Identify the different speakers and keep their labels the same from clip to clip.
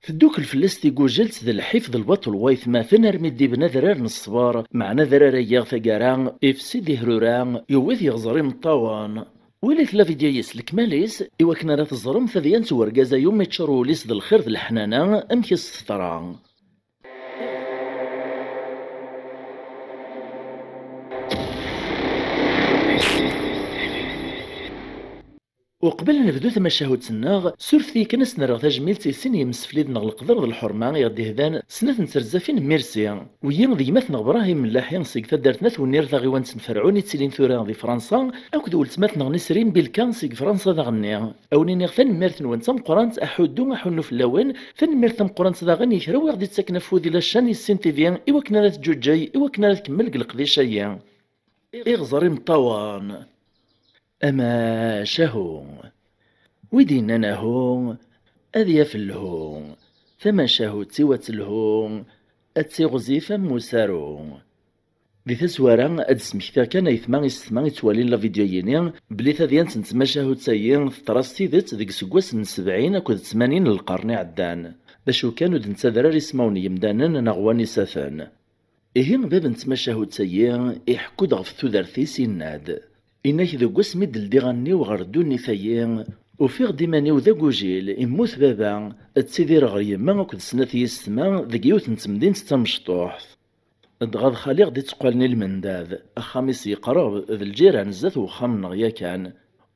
Speaker 1: تدوك الفلس تيقوجلت ذا الحفظ البطل وايث ما فنر مدي بنذرار نصبار معنا ذرار ياغ ثقاران اف سيدي هروران يوذ يغزري مطاوان وليت لا فيديو يسلك ماليس إوا كنا راه تزرم ثديان تورقازا يوم يتشرو ليس ذا الخير ذا الحنانة أمكي السطران. وقبل نبدو تمشاهد سناغ سورفتي كنس نرى تجميل تيسين يمسفليد نغلق ضرب الحرمان غادي هذان سنة نترزافين ميرسي ويا ذي مثل ابراهيم اللاحين سيك تدارتنا ونير ذا غيوان تنفرعوني تسلين ثوران ذي فرنسا او كدول تمات نغنسرين بالكان سيك فرنسا ذا غنيا او نيني ثان ميرث نوانتم قرانت احدو احنو في اللوان ثان ميرثم قرانت ذا غني كراو غادي تسكن فودي لاشان السنتيفيان ايوا كنا لا تجوجاي ايوا كنا لا تكمل قلق ذي شيا اغزري مطوان اما شهو ويدين أنا هون أذيا في الهون ثما شاهو تسوى الهون أتسيغزي فموسارو دي تسوارا أدسمكتا كان يثمان يستمان يتوالين لا فيديويين بلي ثاديان تنتما شاهو تسيين فتراستي ذات ديك سكواس من 70 أكود 80 للقرن عدان باشو كانوا دنتادرار يسماون يمدانن نغواني ساثان إيهن باب نتما شاهو تسيين يحكو دغف ثودارثي سيناد إنك ذو قسمي دلدي وغردوني ثيين وفيغ ديماني وذا قوجيل يموت بابا تسيدي رغي ما كنت سنة يستما ذا يوث نتمدين تمشطوح دغاض خالي غدي تقالني المنداذ أخاميس يقرب ذا الجيران زات وخام نغيا كان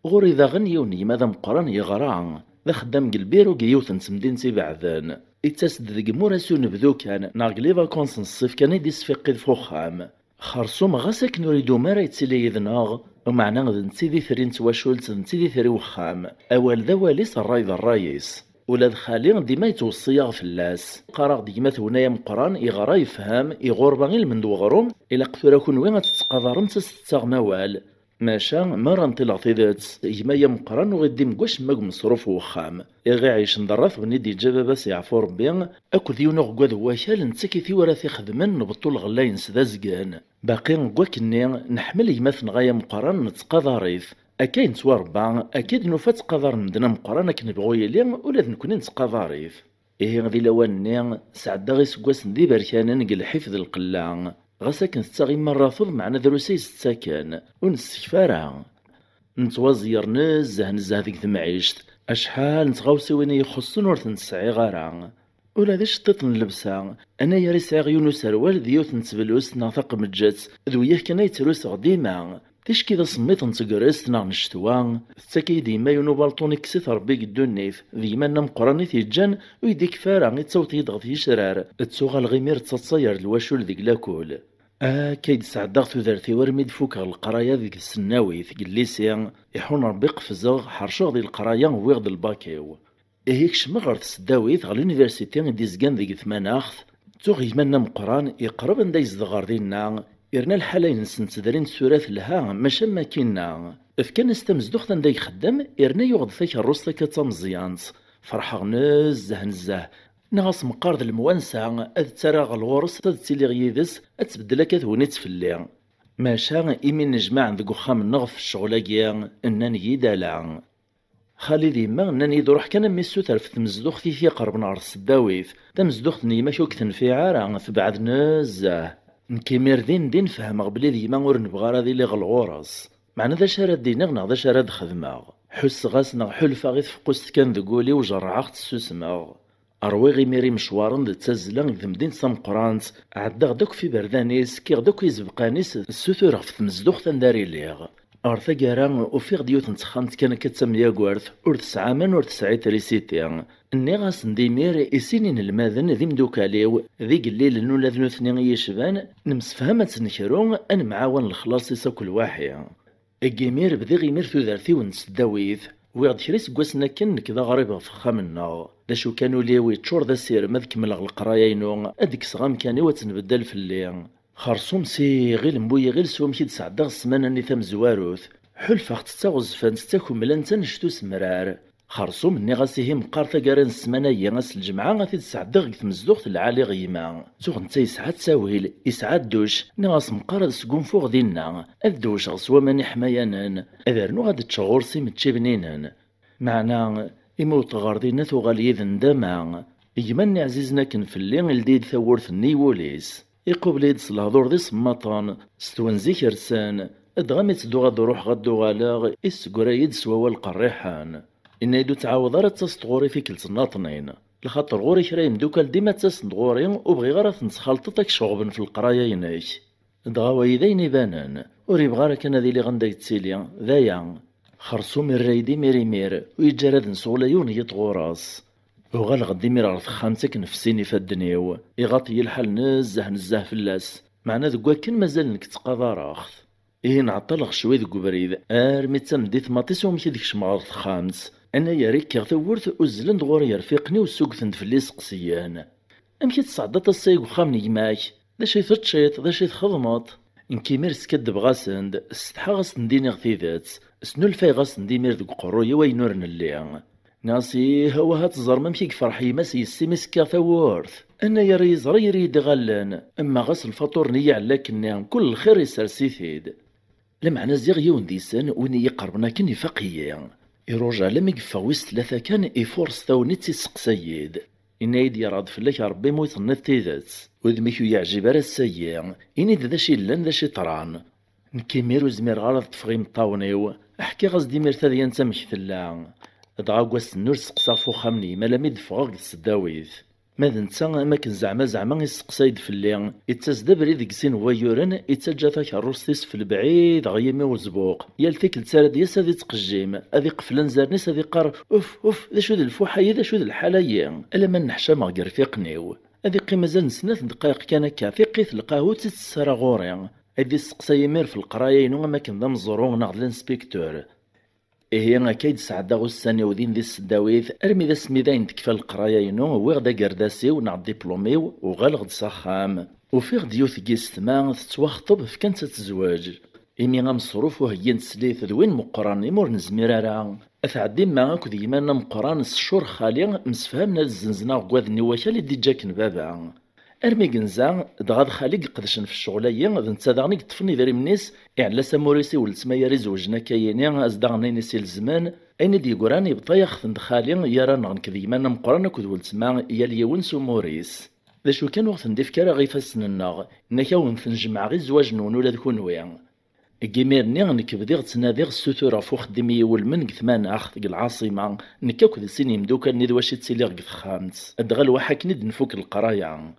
Speaker 1: غوري ذا غنيوني ماذا مقران يغران ذا خدام قلبير وقيوث نتمدين تبعذان يتسد ذا قموراسو نبذو كان ناقلي فاكونس نصيف كان يديس في قيد فوخام خرصوم غاسك نريدو مارا يتسيلي يذناغ ومعنا غد نتيدي ثري نتواشولت نتيدي ثري وخام أول ذا واليس الراي ذا الرايس ولاد خالي ديما يتوصيا فلاس قرا ديما ثنايا مقران يغرا يفهم يغور باغي المندو غروم إلا قثورا كون وين تتقدرم تستغ موال ماشا مرة نطلع ذات يما مقران وغدي مقواش ماك مصروف وخام يغي عيش نضرف بنيدي جابا باس يعفو ربي اكو ذيونو قواد واكال نتسكي في وراثي خدمن نبطو الغلاين سدا زقان باقي نقواكني نحمل يماث نغايا مقران نتقاضريف اكاين تواربا اكيد نوفا تقاضر مدنا مقران كنبغو يلي ولا نكوني نتقاضريف إيه غادي لواني سعدا غي سكواس ندي بركانا نقل حفظ القلان غاساك نستغي مرة فض معنا دروسي ستاكن ونستكفارها نتوازير نزه ذيك ثمعيشت أشحال نتغاوسي وين يخصن ورث نسعي غارا ولا ذي شطيط نلبسها أنا يا ريسعي غيونو سروال ذيوث نتبلوس ناثق مجات ذويه كان يتروس غديما تيش كذا سميت نتقريس نا نشتوان تاكي ديما يونو بالطوني كسيت ربي قدونيف ديما نم قراني تيجان ويديك فارا يتصوت يضغط يشرار تسوغ الغيمير تصير الواشول ذيك لاكول كيد سعداغ ثوذرتي ورميد فوكا القرايا ذيك السناوي ذيك الليسيان يحون ربي قفزاغ حرشاغ ذي القرايا ويغد الباكيو هيك شمغر تسداويت غا لونيفرسيتي ديزكان ذيك ثماناخت توغ يمنا مقران يقرب ندايز دغار دينا إرنا الحالين نسنتدرين سورات لها ماشا ما كينا فكان استمزدوخ دايك خدام إرنا يغض فيك الروستا كتمزيانت فرحة نزه نغاس مقارد الموانسة أذ تراغ الغورس تد تيلي غيدس أتبدلا كثونيت فلي ماشا إمي نجمع ذك وخام نغف الشغلاكيا إنني يدالا خالي ديما إنني يدروح كان ميسو ترف تمزدوختي في قرب نهار السداويف تمزدوخت نيما شوك تنفيعارا تبعد نزه نكيمير دين فهم بلي ديما ور نبغى راضي لي غلغورس معنا ذا شارد دينا غنا ذا شارد خدمة حس غاسنا حلفا غير فقوست كان ذقولي وجرعاخت السوسماغ أروي غي ميري مشوارن ذا تازلان ذا مدينة سامقرانت عدا غداك في بردانيس كي غداك يزبقانيس السوثور غف تمزدوخ تنداري ليغ أرثا كاران وفيغ ديوث نتخانت كان كتسميا كوارث ور تسعة من ور تسعي تريسيتي إني غاس نديمير إسينين الماذن ذي مدوكاليو ذي قليل نولا ذنو ثنين يشبان نمسفهمة نكرون أن معاون الخلاص يسا كل واحد الجيمير بذي غيمير ثوذرثي ونسداويث ويغد كريس قواسنا كن كذا غريبة فخامنا دا شو كانوا ليوي تشور ذا سير مذك من القرايينو أديك صغام كان وتنبدل في الليل خرصوم سي غير مبويا غير سوم كي تسعدغ السمانة نيثام زواروث حلفة تتاغز فانت تاكو ملانتا نشتو سمرار خرصوم ني غاسيهم مقارثة كارن السمانة يغاس الجمعة غاثي تسعدغ تمزدوغ العالي غيما زوغ نتا يسعاد ساويل يسعاد دوش نغاس مقارد سقون فوق دينا الدوش غسوا ماني حمايانان أذرنو غاد تشغورسي متشبنينان معنا إموت غاردينا ثوغالي ذندما يمني عزيزنا كنفلي لديد ثورث النيوليس يقبل يدس الهضور دي سمطان ستونزي كرسان ادغامي تدو غادو روح غادو غالاغ يسقرايد سواوا القريحان إن يدو تعاوض راه تسطغوري في كلت الناطنين لخاطر غوري كرا يمدوكال ديما تسطغوري وبغي غير تنسخالطتك شغبن في القرايا يناك دغاوا يدين يبانان وريبغا راه كان هذي لي غندا يتسيليا ذايا خرصو من رايدي ميري مير ويجرد نسولا يونيط غوراس وغال غدي مير عرض خامتك نفسيني فالدنياو يغطي الحال نزه فلاس معنا ذكوا كان مازال نك تقاضى راخذ إيه نعطلق شوي ذكو بريد أرمي تمديت ماطيس ومشي ديك شمعرض خامس أنا يا ريك ثورت أزلن دغور يرفيقني وسوق ثنتفلي سقسيان أمشي تصعدت السيق وخامني معاك ذا شي تشيط ذا شي تخدمط إنكي مير سكدب غاسند استحا غاس نديني غثيذات سنو الفاي غاس نديمير ذوك قرويا وينور نليا ناسي هو هات الزرمة مشيك فرحي ماس يسي مسكا ثورث أنا يا ريزري يريد غلان أما غاس الفطور نيا علاكني كل الخير يسرسي ثيد لمعنا زيغ يون ديسان ويني يقربنا كني فقيا يروجع لم يقفا ويس ثلاثة كان يفورس ثوني تسقسيد إن يدي راد فلاك ربي مويت النتيذات وذميكو يعجب راه السيا إني ذا شي لان ذا شي طران نكيميرو زمير غالط تفغي مطاونيو أحكي غاز ديمير ثاديا نتا مكثلا دغا كواس النور سقسا فوخامني مالا ميد فغاك السداويث ماذا نتا أماكن زعما يسقسايد فلي يتزدا بريد كسين ويورن يتجا ثاك الروستيس في البعيد غيمي وزبوق يالثيك لتسارد ياس هذي تقجيم هذي قفلن زارنيس هذي قار اوف ذا شو ذا الفوحايا ذا شو ذا الحلايا الا ما نحشا ما رفيقنيو هذي قي مازال نسنات دقائق كان كافيقيت القهوة تتسرى غوري هذي السقسايا مير في القرايه ينو اماكن ذا مزرون ناخذ الانسبيكتور إيه كايد سعدا غساني ودين ذي السداويث أرمي ذا سميداين تكفى القرايا ينو ويغدا قرداسي ونعض ديبلوميو وغالغد ساخام وفيغ ديوث كيستما تتواخطب فكانت تتزواج إمي غام صروف وهي نسليث ذوين مقران إمور نزميرارا أثعدي ما أكو ديمانا مقران الشور خالي مسفهمنا الزنزنا غواذ نواكا اللي دي جاكن بابا أرمي قنزا دغاد خالق قدشن في الشغلية ذا نتا داغني كتفني ذري منيس إعلا ساموريسي ولتمايري زوجنا كايني أزداغني نسي الزمان أين دي قراني بطايخ ثند خالي يرى نغن كذيمانا مقرانا كذ ولتما ياليون سوموريس ذا شو كان وقت نديف كارا غيفاسن الناغ نكاون ثنجمع غي زواج نون ولا ذكون ويا كيميرني نكبديغ تناديغ السوتورا فو خدمي والمن كثمان أخذ العاصمة نكاو كذ سيني مدوكا نيد واشي تسيليغ خامس أدغال وحاك ند نفوك القرايا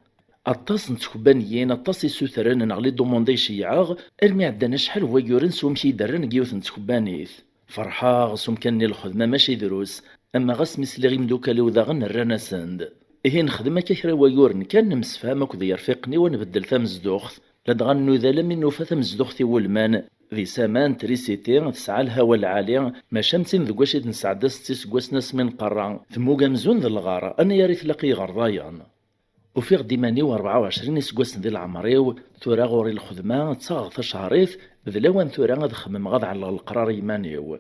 Speaker 1: أطاس نتكبانيين أطاس يسوثرن نغلي دوموندي شيعاغ أرمي عدنا شحال هو يورن سوم شي درن كيوث نتكبانيث فرحا سوم كاني الخدمة ماشي دروس أما غاس مسلي غي مدوكا لو ذاغن الرانا سند إيه نخدم كيخرا ويورن كان مسفهم أكو ذي يرفيقني ونبدل ثمزدوخ لدغا نوذا من نوفا ثمزدوختي والمان ذي سامان تريسيتي تسعى الهوا العالي ما شمسين ذو واش نسعدا ستيس كواس ناس من قران ثمو مزون ذا الغارة أنا يا ريت لاقي غرضايان وفي غديماني و24 سكواس ديال العمريو ثورا غوري الخدمة تصاغ شهريث بذلاوان ثورا غاد خمم غاد على القرار يمانيو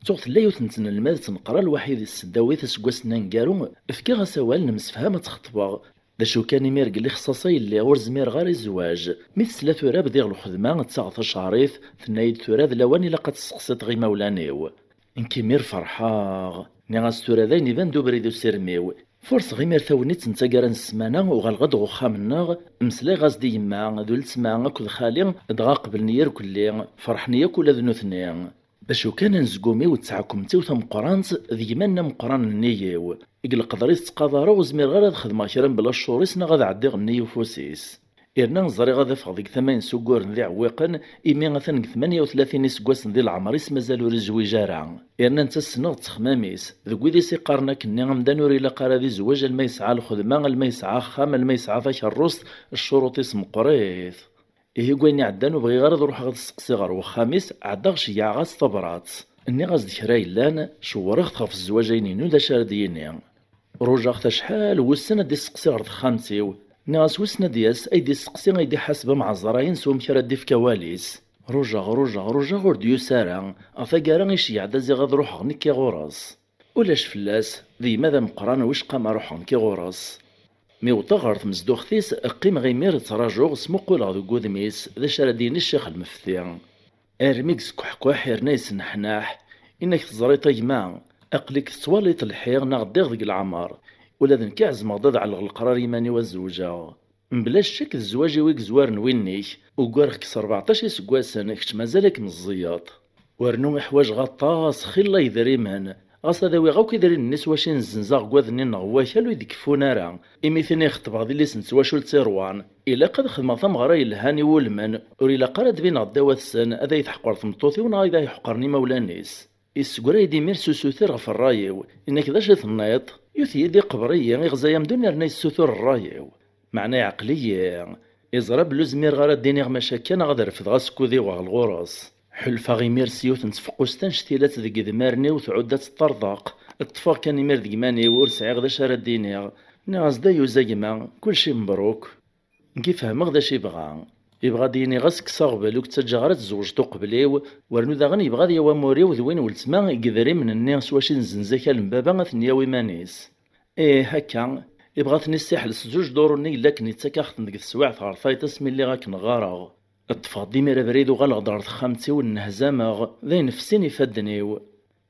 Speaker 1: توغت لا يوتنتن المال تنقرا الوحيد السداويث سكواس نانكارو فكي غسوال نمسفهام تخطبا ذا شو كان يمير اللي خصاصي اللي غور زمير غير الزواج مثل ثورا بديغ الخدمة تصاغ شهريث ثنايد ثورا ذلاوان إلا قد تسقسيت غي مولانيو انكي مير فرحاغ ني غاس ثورا ذاين يبان دو بريدو سيرميو فرص غير ثونيت نتاكران السمانة وغالغد غوخامنا مسلاي غاز ديما ذو التما أكو خالي دغا قبل نير كلي فرحني كل ذنو ثنين باش كان نزقومي وتسعكم توثا مقرانت ديما مقران النيو يقل قدريت تقاضرا وزمير غير خدمة كرا بلا شوريس غادا عدي غنيو فوسيس إرنا نزري غادا فغديك 8 سكور ذي عويقن إيمي غاثن 38 سكواس ذي العمريس مازالو رزوي جارع إرنا نتا السنغ تخماميس ذو كويدي سيقارنا كني غمدان وري لاقارا ذي زواج الما يسعى الخدمة الما يسعى خام الما يسعى ذاك الروس الشروط اسم قريث إيه كويني عدان وبغي غير نروح غاد السقسي غير وخاميس عدا غشيا غاز طبرات إني غاز ديكرا يلان شورخ تخاف الزواجين نودا شارديني رجع شحال والسنة دي السقسي غير خامسيو ناس وسنا دياس ايدي السقسي ايدي حاسبه مع الزراين سوم كرا دي في كواليس رجع غور ديو سارا افاكارا غيشيع دازي غاد روح غني كي غوراس ولاش فلاس ذي ماذا مقران واش قام روح كي غوراس مي وطغرت مزدوختيس قيم غيمير تراجوغ سمو قول ذو كودميس ذا شردين الشيخ المفتي ارميكس كحكواح رنايس نحناح انك تزري طيما اقلك تواليت الحير نغديغ ذيك العمر ولا ذن كيعزم غضاض على القرار يماني والزوجة. بلا شك الزواج ويك زوار نوينيك وكوارخ 14 سكواسن كش مازالك مزياط ورنو حوايج غطاس خي الله يدري من غاس هذا غاو كيدير الناس واش نزنزا غوادني نغواكل ويدكفونا راه ايمي ثاني خطب غادي اللي سنتواشو لتيروان الا قد خدمه ثم غراي الهاني ولمن وريلا قراد بين غداوات السن هذا يتحقر ثمطوثي ونا هذا يحقرني مولانيس يسكورا يدي مير سوسوثير غف الرايو انك داش ثنيط يوثي يدي قبريه غزايا مدنيا رنا يسوثور الرايو معناه عقليه يزرب لوزمير غارا دينيغ مشاكل غادر في غاس كودي وغالغوراس حلفا غي ميرسيو تنتفقوستان شتيلات ذيك دمارني وتعودات الطرطاق اتفاق كان يمير ديماني ورسعي غدا شارا دينيغ ناس دايو زايما كلشي مبروك كيف فهمغ دا شي بغا يبغى ديني غاسك صاغبل وكتسجى غير تزوجتو قبليو ورنو داغن يبغى ديا موريو ذوين ولتما يقدري من الناس واش نزنزاكا المبابا ثنياوي مانيس ايه هكا يبغى ثني الساحل سجوج دورني لكن يتساكاخت نديك السواع ثارثايتس ملي غاك نغارغ الطفاضي ميرا بريدو غالغدار خامتي والنهزامغ ذاين نفسيني فادنيو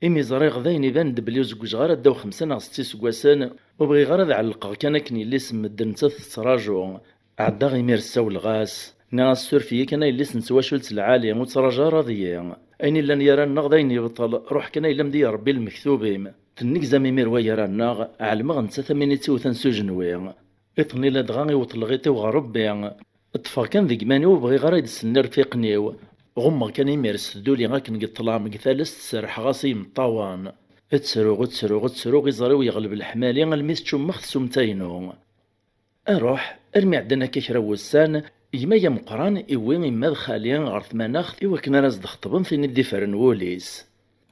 Speaker 1: إمي زريغ ذاين يبان دبليو زكوج غارة داو 5 ستي سكواسان وبغي غارة علقا كان كني اللي سمدن تث تراجو عدا غي ميرساو الغاس ناس سورفيا كان اللي سنتواشلت العالي وتراجا راضيا أين إلا نيران ذاين يبطل روح كان إلا مدي ربي المكتوبين تنك زامي ميروا يران علمغ نتا ثمانيتي وثنسوجنوي إطني لدغاني وطلغيتي وغربي اتفاق كان ذيك ماني وبغي غير يدسن رفيقنيو غمر كان يمارس دولي غاك نقطلا مقثالس تسرح غاسي مطاوان تسروغ يزريو يغلب الحمالي الميس تشمخ سمتينو اروح ارمي عندنا كيكرا وسان يما يا مقران ايوين يما خاليا غرث مناخ ايوا كنا راز دخطبن في ندي فرن ووليس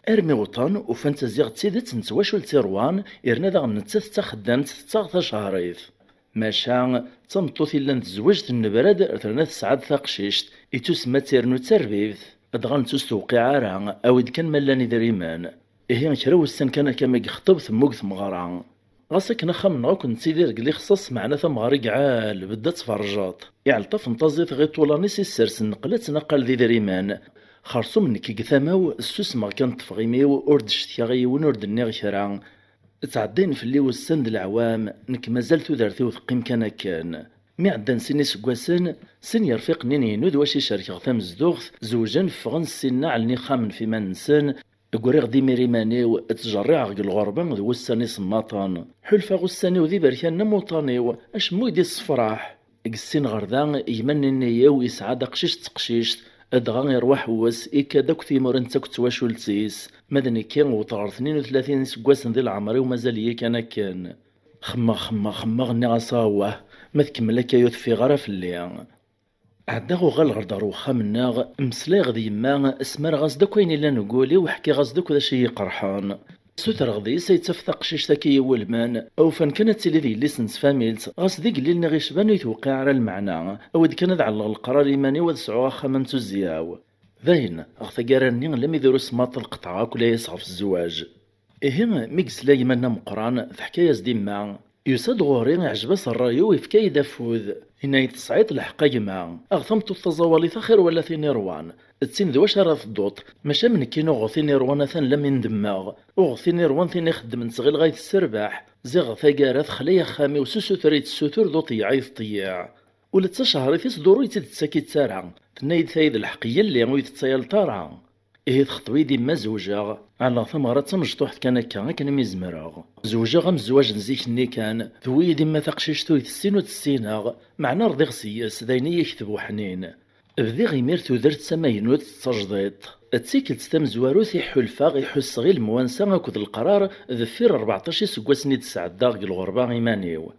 Speaker 1: ارمي وطن وفانتازيغ تسيدت نتواشو لتيروان يرنا داغ نتسث تخدمت تاغ شهريف ماشا تمطوثي لان تزوجت النبراد ترنا تسعد ثقشيشت تسمى تيرنو تربيث ادغان تستوقع عرا اويد كان ملاني دريمان إيه كرا وسان كان كما يخطب ثموك ثمغرا غاسك نخم نغوك نتسيدير قلي خصص معنا ثمغاري عال بدا تفرجات يعلطف نطازيت غي طولاني سي السرس نقلت نقل ذي دريمان خرصو منك قثاماو السوس ما كان طفغيميو اورد شتياغي ونورد النيغ شرا تعدين في اللي وسند العوام نك مازال تودرتي وثقيم كان مي عدان سيني سكواسن سن يرفيق نيني نود واش يشارك غثام زدوغث زوجا فغن سينا على نخام في منسن قوري غدي ميريماني وتجرع غي الغربة ذو الساني صماطان حلفا غساني وذي بركان نموطاني اش مويدي الصفراح قسين غردان يمني النية ويسعاد قشيش تقشيش ادغا يروح وس إيكا داك ثيمور انتا كنت واشو لتيس مدني كان وطار 32 سكواسن ذي العمري ومازال هي كان خما غني غصاوه ما تكمل لك يوث في غرا في الليل عداغو غالغردار وخا مناغ مسلاي غدي يما اسمر غاز داك وين الا نقولي وحكي غاز داك ذا شي قرحان سوتر غدي سيتفثق قشيش تاكي ولمان او فان كانت تيلي ذي ليسنس فاميلت غاس ديك اللي نغي شبان يتوقع على المعنى او كان على القرار ايماني ودسعوها خمنتو زياو ذاين اغثا قارني لم يديرو سماط القطعه كلها يصعب في الزواج إهم ميكس لا يمنا مقران في حكاية ديما يساد غوري عجبس الرايو يفكاي دافوذ هنا يتصعيط الحقايمة أغثمتو التزوالي خير ولا ثيني روان تسين ذواش راه الضوط ماشا من كينو غوثيني روان ثان لم يندماغ وغثيني روان ثيني خدم تغي لغاية السرباح زيغ ثاقارات خليا خامي وسوسو ثريت السوتور دو طيعيث طياع ولا تشهر في صدورو يتساكي تسارع تنايد ثايد الحقية اللي ويتسايل طارع إيه تخطوي ديما زوجة على ثمرة تمجطوح كان ميزمراغ زوجة غم الزواج نزيك كان ذوي ديما تقشيشتو يتسين وتسيناغ معنا رضي غسياس دايني يكتبو حنين بذي غيمير تودرت سماين وتتجديط تسيكل تستم زوارو ثي حلفا غيحس غي الموانسة غاكود القرار ذفير 14 سكواسني تسعداغ الغربة غيمانيو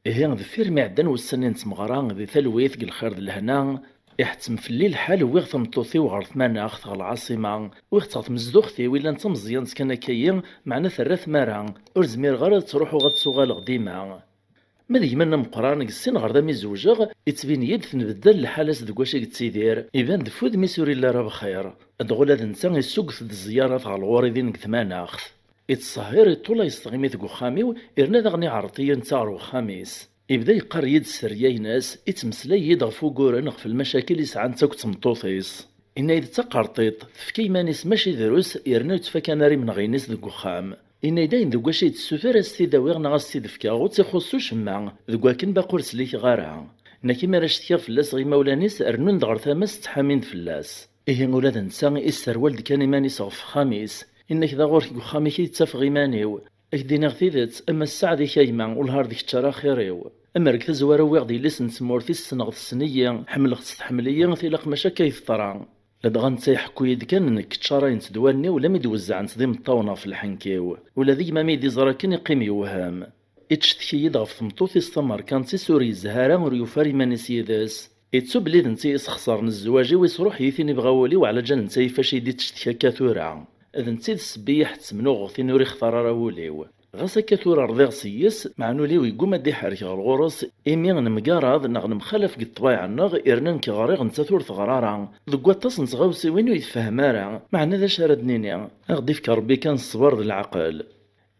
Speaker 1: إيه ذفير معدن والسنين تمغران ذي ثلويث الخير الهنا يحتم في الليل حال ويغ مطوثي وغرث ماناخ غ العاصمة ويغ مزدوختي ويلا نتا مزيان كان كاين معنا ثلاث مرا ورزمير غير تروحو غتسوغال غديما ماذا منا مقران السن غردا ميزوجا يتبين يد تنبدل الحالات دكواشي كتسيدير يبان دفود ميسوري لا راه بخير ادغول هذا نتا يسوق في الزيارات على الغوريدين كثماناخ يتصهير يطول يستغيمي ذكو خاميو يرنا دغني عرطيا نتا خاميس يبدا يقر يد سرياي ناس يتمسلاي يد غفو كورن في المشاكل يسعان تاك تمطوطيس إن إذا تقرطيط فكي مانيس ماشي دروس يرنا يتفاكا ناري من غينيس ذك وخام إن داين ذو واش يتسوفر استداويغ نا غاستيدفكا غو تيخصو شمع ذو واكن باقور سليك غارع ناكي ما راش تيا فلاس غي مولانيس رنون دغر ثامس تحامين فلاس إيه ولاد نسا إسر والد كان إيمانيس غف خاميس إنك ذا غورك خامي كي تسافغ إيمانيو أكدينا غثيدت أما الساعة ذي كايما والهار ذيك تشارا خيريو أما رك تزوارا ويغدي لسن تمورتي السنغ السنية حمل تستحملية ثيلاق مشا كيثطران لدغان تيحكو يد كان انك تشارين تدواني ولا ميدوزع نتضيم الطاونة في الحنكيو ولا ذيك ما ميدي زراكن يقيم يوهام اتشتكي يدغف ثمطوثي استمر كان تي سوري زهارا وريوفاري مانيسي ذاس يتسب لي ذنتي يسخسر الزواجي ويصروح يثيني بغاولي وعلى جال نتاي فاش يدي تشتكي كاثورا اذن تي السبيح تسمنوغ ثينوري خطر راوليو غاسا كاثورا رضيغ سيس مع نوليو يقوم دي حركة الغرس إيمي نمقارض نغنم خلف قد طبايع النغ إرنان كغريغ نتاثور ثغرارا ذقوات تصن تغاوسي وينو يتفهمارا معنى ذا شاردنيني أغدي في ربي كان الصبر ذا العقل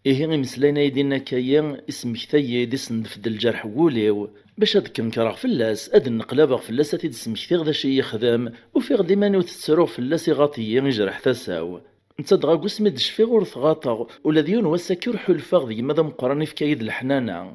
Speaker 1: إيه مسلينا يدينا كاين اسم كثايا دي سندفد الجرح ووليو باش هاد كنكراغ فلاس اد النقلابغ فلاس تيد سمكثيغ ذا شي يخدم وفي غدي مانو تتسروغ فلاس يغاطيين يجرح تساو نتا دغا قسمي دشفي غور ثغاطغ ولا ديون وساكير حلفاغ ذي ماذا مقراني في كايد الحنانة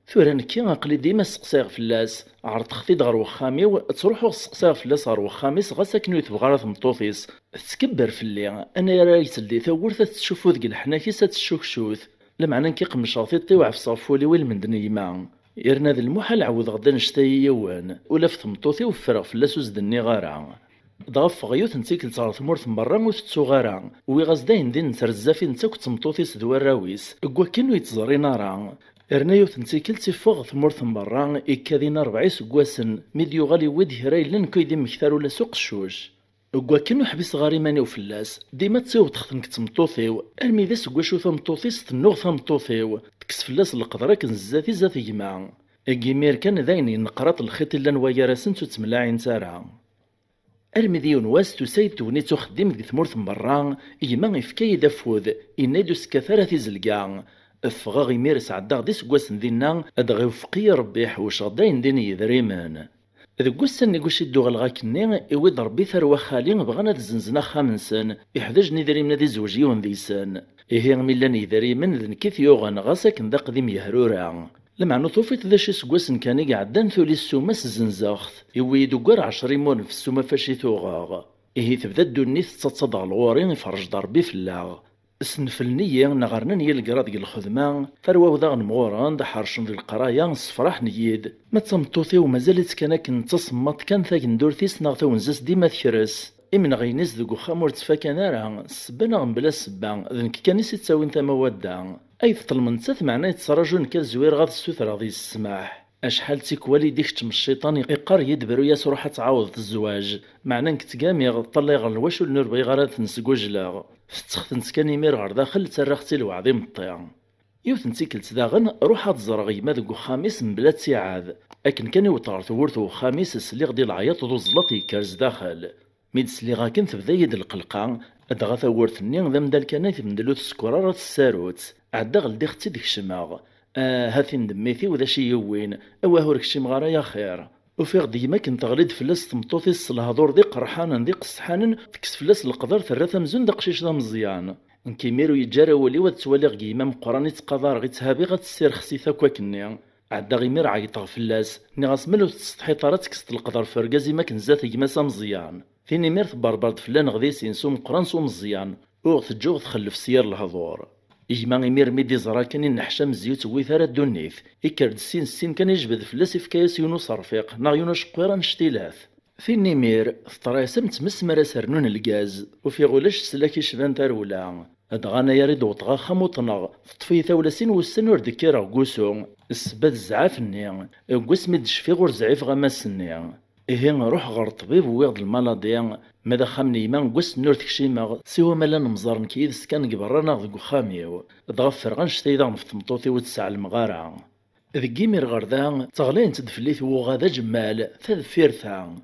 Speaker 1: ثورا نكي عقلي ديما سقساغ فلاس عرض تخفي غير وخامي تروحو سقساغ فلاس غير وخاميس غا ساكنو يتبغى ثمطوطيس تكبر في اللي انا راه يسلي ثورث تشوفو ذيك الحناكي تشوكشوث لمعنى كي قمشاطي طيوع في صافولي والمندني ما يرنا ذا المحال عوض غدا نشتاي يوان ولا في ثمطوطي وفرغ فلاس وزدني غارع ضغف غيوث نتيكل تغار ثمورث مرة وتتسو غارع ويغزداين دين نترزافي نتاك تمطوطيس دوار راويس اكوا كنو يتزري نارا ارنايو تنتيكل تيفوغ ثمورث مرة إكادين 4 سكواسن ميديو غالي ودي هراي لن كيدي مكثار ولا سوق الشوج اكوا كنو حبيس غاري ماني وفلاس ديما تسيو تخدمك تمطوطيو ارمي ذا سكواشو ثمطوطيس تنوغ ثمطوطيو تكس فلاس القدرة كنزاتي زات يجمع اكيمير كان داين نقراط الخيط اللي نوايا راسن تتملاعين تارع المذيون واس تسيد توني تخدم ذي ثمورث مرة إيما إفكاي دافوذ إنادو سكاثارة تيزلقا أفغاغي ميرس عداغ دي سكواسن دينا أدغي وفقي ربي حوش غداين ديني يذريمان ذو قوسن نيقوش يدو غالغاكني إويد ربي ثروة خالي بغانا تزنزنا خامنسن يحداج نيذريمنا دي زوجيون ديسن إيه ميلان يذريمن ذن كيف يوغن غاساك ذا قديم يهرورا لما نطوفيت ذا شي سكواسن كان يقعدان ثولي السوماس زنزاخت يويدو قار 10 مون في السوما فاشي ثوغاغ إيه تبدا الدنيث تتصدى الغورين يفرج ضربي في اللاغ السنفلنية نغرنن يلقرا ديال الخدمة ثروة ذا غنمغوران دا حرشن ذي القرايا صفراح نيد ما تمطوثي ومازالت كان تصمت كان ثاك ندورثيس ناغ تونزاس ديما تكرس إمن غينيس ذوك خامور تفاكا نارا السبانة بلا سبا ذنك كانيس يتساوين تمودا أي ثطلمنتات معناه يتسراجون كالزوير غاد السوثر غادي السماح أشحال تيكوالي ديك تم الشيطان يقار يدبرو ياس روحها تعاوض الزواج معناه كتقامي طلي غير الواش والنور بغي غير تنسكوجلا فتخت كان يمير غير داخل تراختي الوعظيم الطيام يوث نتيكلت داغن روحها تزرغي ما ذوك خاميس من بلا تيعاد أكن كان يوطار ثورثو خاميس سليغ ديال العياط ذو الزلط يكرز داخل ميد سليغا كان تبدا يد القلقان أدغا ثورثني ذا مدال كانت مدلوت سكرارة الساروت عدا غلدي ختي ديك الشماغ هاثي ندميتي وذا شي يوين أواهورك شي مغارا يا خير وفي غدي ما كنت غليد فلاس تمطوطي الصلهضور ذي قرحانا ذي قصحانا تكس فلاس القدر ثلاثة مزون دا قشيش دا مزيان نكيميرو يتجارا ولي وتسوالي غيما مقراني تقدر غي تهابي غتسير خسيثا كواكني عدا غيمير عيطغ فلاس ني غاسملو تسطحي طارا تكست القدر فرقازي ما كنزات يماسا مزيان ثيني مير تبربرد فلان غدي سينسو مقران سو مزيان وغ تجوغ تخلف سير الهضور إجماع يمير ميدي زرا كان ينحشم زيوت ويثار الدنيث يكرد السين كان يجبد فلاس فكايس يونس رفيق نا يونس قيران شتيلاث في النمير فطراسم تمس مرا سرنون الغاز وفي غولاش سلاكي شبان تارولا ادغانا يريد وطغا خموطنغ فطفي ثولاسين والسنور دكيرا غوسو السبات زعاف النيا غوسمد شفي غور زعيف غماس النيا إيه نروح غير طبيب ويغض المالاديا ماذا خامني ما قوس نور تكشيما سوا مالا نمزار كيد سكان قبرانا غدو خاميو دغفر غنشتي ذا في تمطوطي وتسع المغارع ذكيمير غردا تغلين تدفليت وغادا جمال تذفيرثا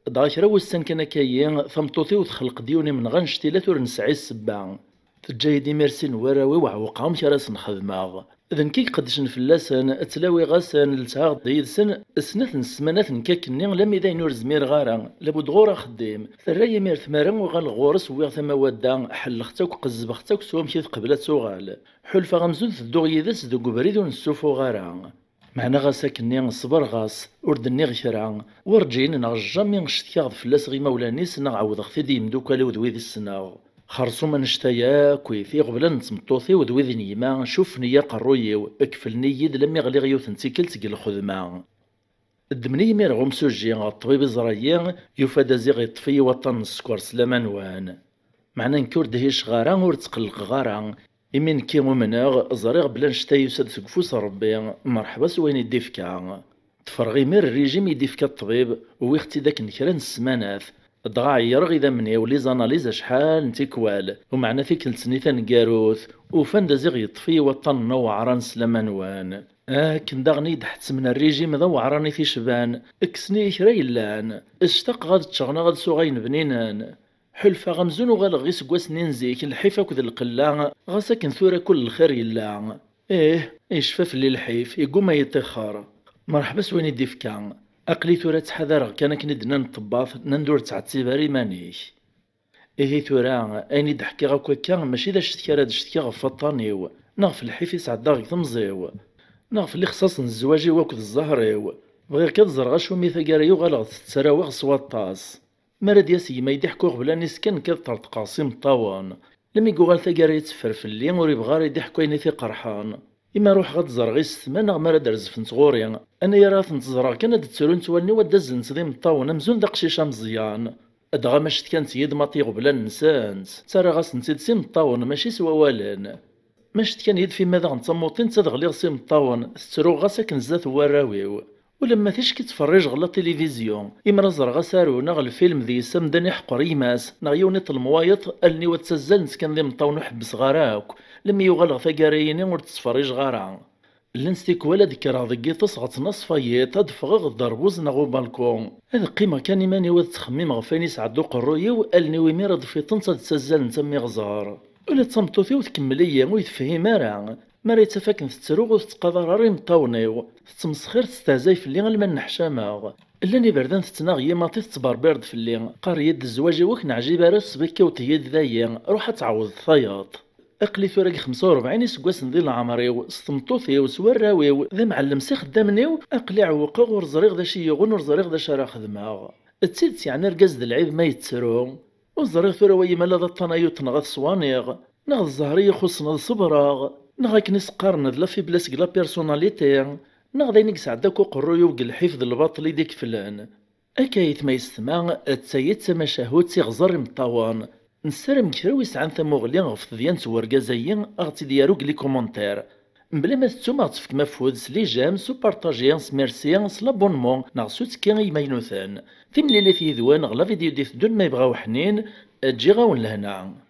Speaker 1: دغا كرا وستان كان كاين ثمطوطي وتخلق ديوني من غنشتي لا تور نسعي السبا تجايدي ميرسي نوراوي وعوقهم كراس نخدماغ إذن كي قدش نفلاسن تلاوي غاسن لتاغ ديدسن سنة السمانات نكاكني لم إذا نور زمير غارا لابد غورا خديم ثراي مير ثمارا وغال غورس ويغ ثما ودا حلختك قزبختك سوام كي قبلات سوغال حلفا غمزون تدوغ يدس دو قبريد ونسوفو غارا معنا غاسا كني صبر غاس وردني غشرا ورجين نغجامي نشتياغ فلاس غي مولانيس نعاود غثيدي مدوكالي ودويدي السناغ خرصو ما نشتايا كويثي قبل نتمطوثي ودويذ نيما شوفني يا قرويو اكفلني يد لم يغلي غيوث نتيكل تقل الخدمة الدمني مير غوم سوجي الطبيب الزرايا يفاد زيغ يطفي وطن السكر سلامان وان معنا نكور دهيش غارا ور تقلق غارا يمين كي ومناغ زريغ بلا نشتا يساد سقفوس ربي مرحبا سوين يديفكا تفرغي مير الريجيم يديفكا الطبيب ويختي داك نكران السمانات دغا عيرغ إذا مني ولي زاناليز شحال نتيكوال ومعنا في كل سنيتان كاروث وفان دازيغ يطفي وطن وعران سلامانوان كن داغني دحت من الريجيم ذا وعراني في شبان اكسني كريلان اشتاق غاد تشغنا غاد سوغين بنينان حلفا غمزون وغال غيس كواس ننزيك الحيفا كذ القلان غاساكن ثورة كل الخير يلا يشفاف اللي الحيف يقوم يتخار مرحبا سوين يديفكان أقلي ثورة تحذر كان كندنا نطباط ندور تعتباري مانيش ثورة أيني ضحكي غاكا كان ماشي دا شتكا راه شتكا غفطانيو نغف الحيف يسعد غي تمزيو نغف اللي خصاص الزواجي واكد الزهريو بغير كتزرغ شومي ثقاريو غالغ تتسراوغ سواطاس مراد ياسي ما يضحكو قبل نسكن كثرت قاسم الطوان لم يقول ثقاري تفرفلي وري بغاري يضحكو يني في قرحان إما روح غد زرغي السمان غ مرا درزفنت غوريا أنا يرا تنتزرغ كان تسرون تواني ودازن صديم الطاون مزون دا قشيشة مزيان أدغا ماشت كانت يد ماطي غبلا نسانت ترى غاس نتيد سيم الطاون ماشي سوا والان ماشت كان يد في ماذا نتموطين تدغلي سيم الطاون تسرو غاسا كنزات وراويو ولما تيش كتفرج غلا تلفزيون إما زرغا سارونا غ الفيلم ذي سمداني حقر يماس نغيونيط الموايط ألني وتسزل نسكن ذي مطاون وحبس غراك لم يغلغ ثقاريني ورتسفريج غارا لنستيك ولا ذكرى ذكيطس غتنصفايط تدفغ ضربوز نغو بالكون هذا قيمة كان يماني وذ تخميم غفاني سعدو قرويو ألني ويمير في طنطا تسزل نتمي غزار ولا تصمتوثي وتكمليا ويتفهم ما يتفاكن تتروغ وتتقضى راري مطاونيو تتمسخير تستهزاي في اللي غالما نحشاماغ إلا بردان تتناغي ماطي تبربرد في اللي قاري يد الزواجي وك نعجيب راس بكا وتيد ذايا روح تعوض الثياط أقلي ثورك 45 سكواس ندير العمريو ستمطوثيو سوراويو ذا معلم سي خدامنيو أقلي عوقا ورزريغ ذا شي يغون ورزريغ ذا شرا خدماغ تسيد يعني رقاز ذا العيب ما يتسرو وزريغ ثورا ويما لا ذا الطنايو تنغى الصوانيغ نغ الزهرية خصنا الصبراغ نغ كنيس قارن ذلا في بلاس كلا بيرسوناليتي نغ ذاينيك سعداكو قرويو وقل الحفظ الباطلي ديك فلان أكايت ما يستمع تسيد سما شهوت سي غزر مطاوان نسرم كراوي سعان ثموغلي غف ذيان سورقازيين أغتي ديالو قلي كومونتير بلا ما تتوما تفك مفود سلي جام سو بارطاجي سميرسي سلابونمون ناغ سوت كي يمينوثان ثم ليلة في ذوان غلا فيديو ديث دون ما يبغاو حنين تجي غاون لهنا